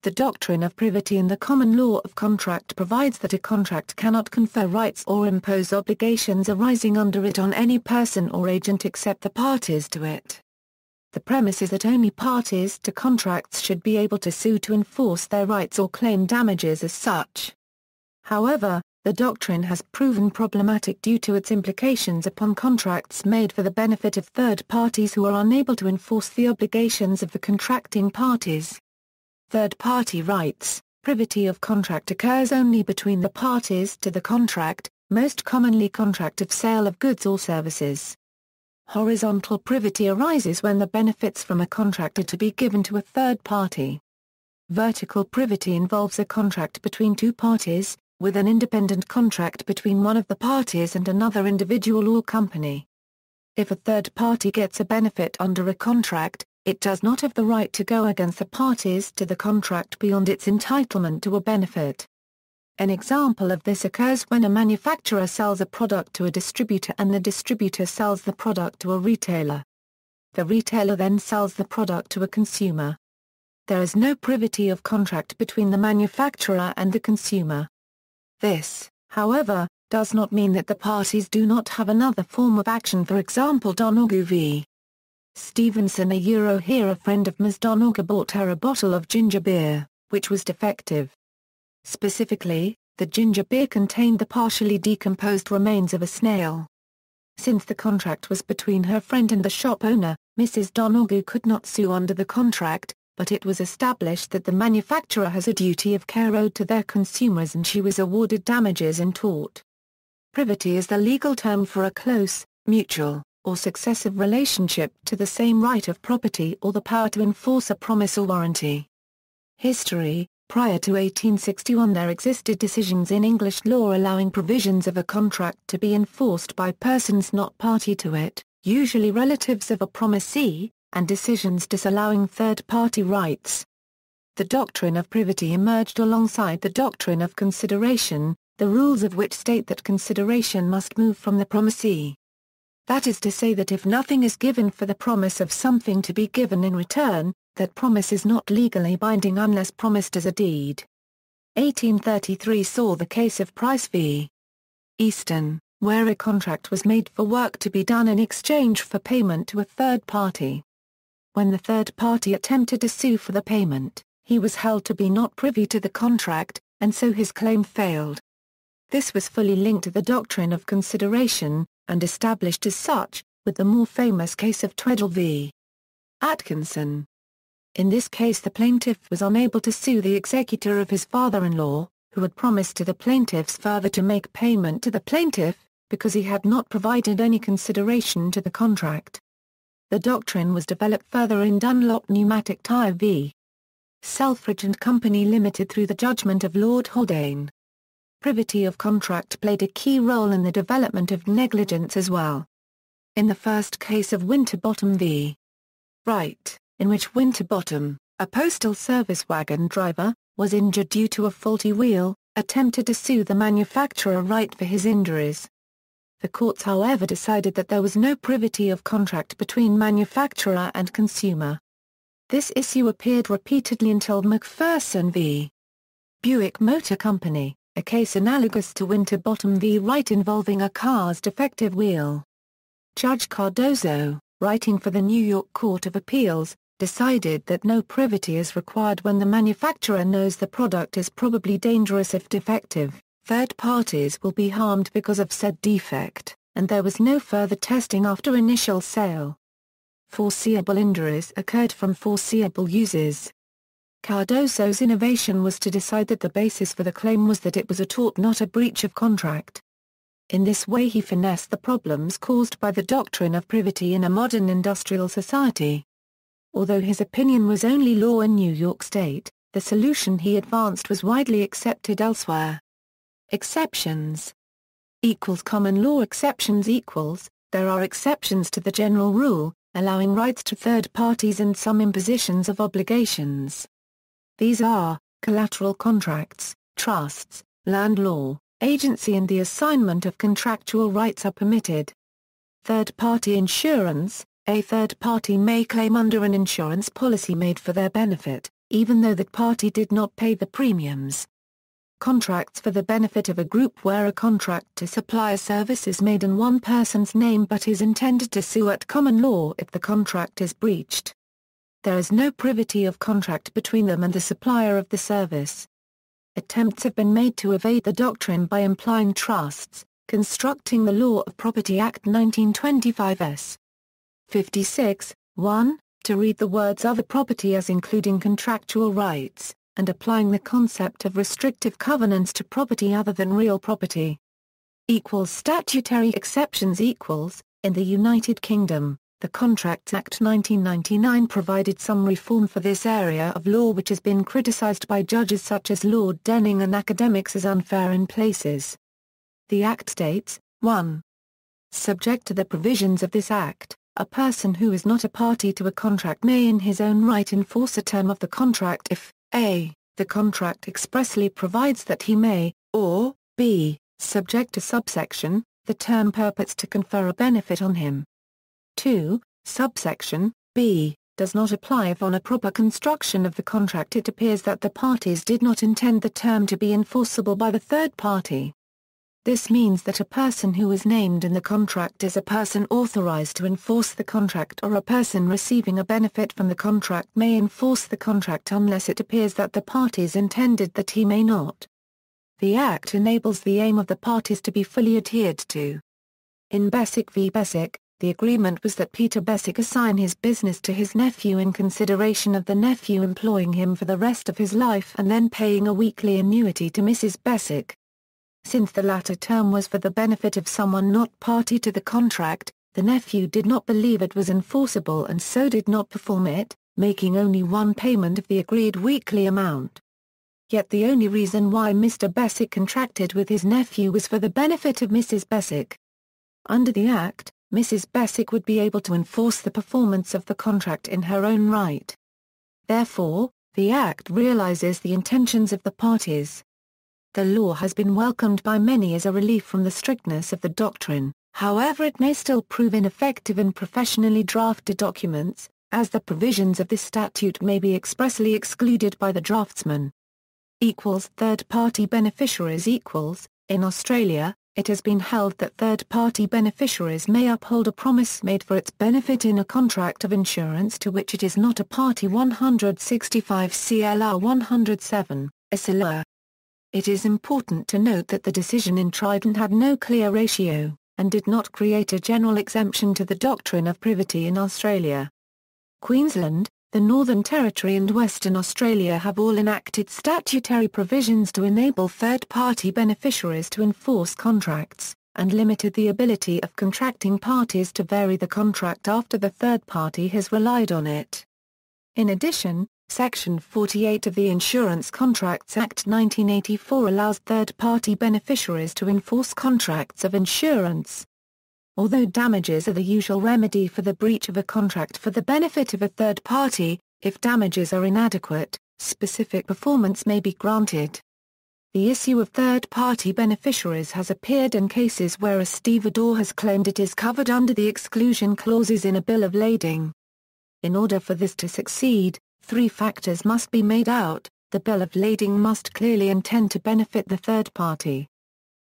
The doctrine of privity in the common law of contract provides that a contract cannot confer rights or impose obligations arising under it on any person or agent except the parties to it. The premise is that only parties to contracts should be able to sue to enforce their rights or claim damages as such. However, the doctrine has proven problematic due to its implications upon contracts made for the benefit of third parties who are unable to enforce the obligations of the contracting parties. Third-party rights. Privity of contract occurs only between the parties to the contract, most commonly contract of sale of goods or services. Horizontal privity arises when the benefits from a contract are to be given to a third party. Vertical privity involves a contract between two parties, with an independent contract between one of the parties and another individual or company. If a third party gets a benefit under a contract, it does not have the right to go against the parties to the contract beyond its entitlement to a benefit. An example of this occurs when a manufacturer sells a product to a distributor and the distributor sells the product to a retailer. The retailer then sells the product to a consumer. There is no privity of contract between the manufacturer and the consumer. This, however, does not mean that the parties do not have another form of action, for example Donegal v. Stevenson. Here a friend of Ms. Donegal bought her a bottle of ginger beer, which was defective. Specifically, the ginger beer contained the partially decomposed remains of a snail. Since the contract was between her friend and the shop owner, Mrs. Donegal could not sue under the contract, but it was established that the manufacturer has a duty of care owed to their consumers and she was awarded damages in tort. Privity is the legal term for a close, mutual, or successive relationship to the same right of property or the power to enforce a promise or warranty. History. Prior to 1861 there existed decisions in English law allowing provisions of a contract to be enforced by persons not party to it, usually relatives of a promisee, and decisions disallowing third-party rights. The doctrine of privity emerged alongside the doctrine of consideration, the rules of which state that consideration must move from the promisee. That is to say that if nothing is given for the promise of something to be given in return, that promise is not legally binding unless promised as a deed. 1833 saw the case of Price v. Easton, where a contract was made for work to be done in exchange for payment to a third party. When the third party attempted to sue for the payment, he was held to be not privy to the contract, and so his claim failed. This was fully linked to the doctrine of consideration, and established as such, with the more famous case of Tweddle v. Atkinson. In this case the plaintiff was unable to sue the executor of his father-in-law, who had promised to the plaintiff's father to make payment to the plaintiff, because he had not provided any consideration to the contract. The doctrine was developed further in Dunlop Pneumatic Tyre v. Selfridge and Company Limited through the judgment of Lord Haldane. Privity of contract played a key role in the development of negligence as well. In the first case of Winterbottom v. Wright, in which Winterbottom, a postal service wagon driver, was injured due to a faulty wheel, attempted to sue the manufacturer Wright for his injuries. The courts however decided that there was no privity of contract between manufacturer and consumer. This issue appeared repeatedly until McPherson v. Buick Motor Company, a case analogous to Winterbottom v. Wright involving a car's defective wheel. Judge Cardozo, writing for the New York Court of Appeals, decided that no privity is required when the manufacturer knows the product is probably dangerous if defective, third parties will be harmed because of said defect, and there was no further testing after initial sale. Foreseeable injuries occurred from foreseeable uses. Cardozo's innovation was to decide that the basis for the claim was that it was a tort, not a breach of contract. In this way he finessed the problems caused by the doctrine of privity in a modern industrial society. Although his opinion was only law in New York State, the solution he advanced was widely accepted elsewhere. Exceptions. Common law exceptions. There are exceptions to the general rule, allowing rights to third parties and some impositions of obligations. These are, collateral contracts, trusts, land law, agency, and the assignment of contractual rights are permitted. Third-party insurance. A third party may claim under an insurance policy made for their benefit, even though that party did not pay the premiums. Contracts for the benefit of a group where a contract to supply a service is made in one person's name but is intended to sue at common law if the contract is breached. There is no privity of contract between them and the supplier of the service. Attempts have been made to evade the doctrine by implying trusts, constructing the Law of Property Act 1925 s. 56, 1, to read the words other property as including contractual rights, and applying the concept of restrictive covenants to property other than real property. Statutory exceptions. In the United Kingdom, the Contracts Act 1999 provided some reform for this area of law which has been criticised by judges such as Lord Denning and academics as unfair in places. The Act states, 1. Subject to the provisions of this Act, a person who is not a party to a contract may in his own right enforce a term of the contract if a. the contract expressly provides that he may, or b. subject to subsection, the term purports to confer a benefit on him. 2. Subsection b. does not apply if on a proper construction of the contract it appears that the parties did not intend the term to be enforceable by the third party. This means that a person who is named in the contract is a person authorized to enforce the contract or a person receiving a benefit from the contract may enforce the contract unless it appears that the parties intended that he may not. The Act enables the aim of the parties to be fully adhered to. In Bessick v. Bessick, the agreement was that Peter Bessick assign his business to his nephew in consideration of the nephew employing him for the rest of his life and then paying a weekly annuity to Mrs. Bessick. Since the latter term was for the benefit of someone not party to the contract, the nephew did not believe it was enforceable and so did not perform it, making only one payment of the agreed weekly amount. Yet the only reason why Mr. Bessick contracted with his nephew was for the benefit of Mrs. Bessick. Under the Act, Mrs. Bessick would be able to enforce the performance of the contract in her own right. Therefore, the Act realizes the intentions of the parties. The law has been welcomed by many as a relief from the strictness of the doctrine, however it may still prove ineffective in professionally drafted documents, as the provisions of this statute may be expressly excluded by the draftsman. Third-party beneficiaries. In Australia, it has been held that third-party beneficiaries may uphold a promise made for its benefit in a contract of insurance to which it is not a party. 165 CLR 107, SLR. It is important to note that the decision in Trident had no clear ratio, and did not create a general exemption to the doctrine of privity in Australia. Queensland, the Northern Territory and Western Australia have all enacted statutory provisions to enable third-party beneficiaries to enforce contracts, and limited the ability of contracting parties to vary the contract after the third party has relied on it. In addition, Section 48 of the Insurance Contracts Act 1984 allows third-party beneficiaries to enforce contracts of insurance. Although damages are the usual remedy for the breach of a contract for the benefit of a third party, if damages are inadequate, specific performance may be granted. The issue of third-party beneficiaries has appeared in cases where a stevedore has claimed it is covered under the exclusion clauses in a bill of lading. In order for this to succeed, 3 factors must be made out. The bill of lading must clearly intend to benefit the third party.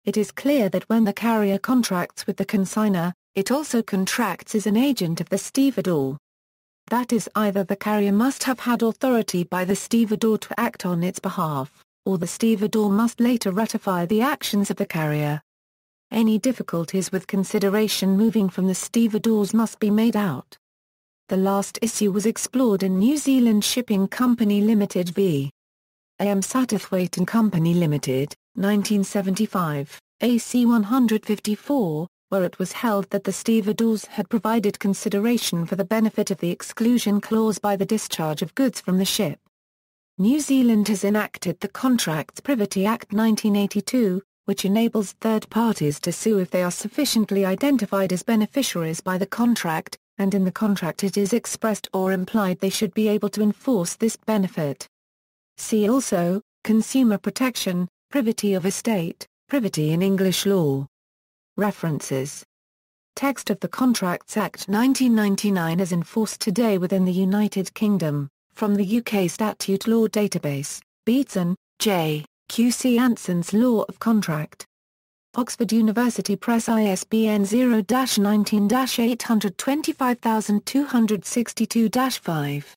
It is clear that when the carrier contracts with the consignor, it also contracts as an agent of the stevedore. That is, either the carrier must have had authority by the stevedore to act on its behalf, or the stevedore must later ratify the actions of the carrier. Any difficulties with consideration moving from the stevedores must be made out. The last issue was explored in New Zealand Shipping Company Limited v. A.M. Satterthwaite and Company Limited, 1975, AC 154, where it was held that the stevedores had provided consideration for the benefit of the exclusion clause by the discharge of goods from the ship. New Zealand has enacted the Contracts Privity Act 1982, which enables third parties to sue if they are sufficiently identified as beneficiaries by the contract, and in the contract it is expressed or implied they should be able to enforce this benefit. See also, Consumer Protection, Privity of Estate, Privity in English Law. References. Text of the Contracts Act 1999 as enforced today within the United Kingdom, From the UK Statute Law Database, Beatson, J., Q.C. Anson's Law of Contract. Oxford University Press ISBN 0-19-825262-5.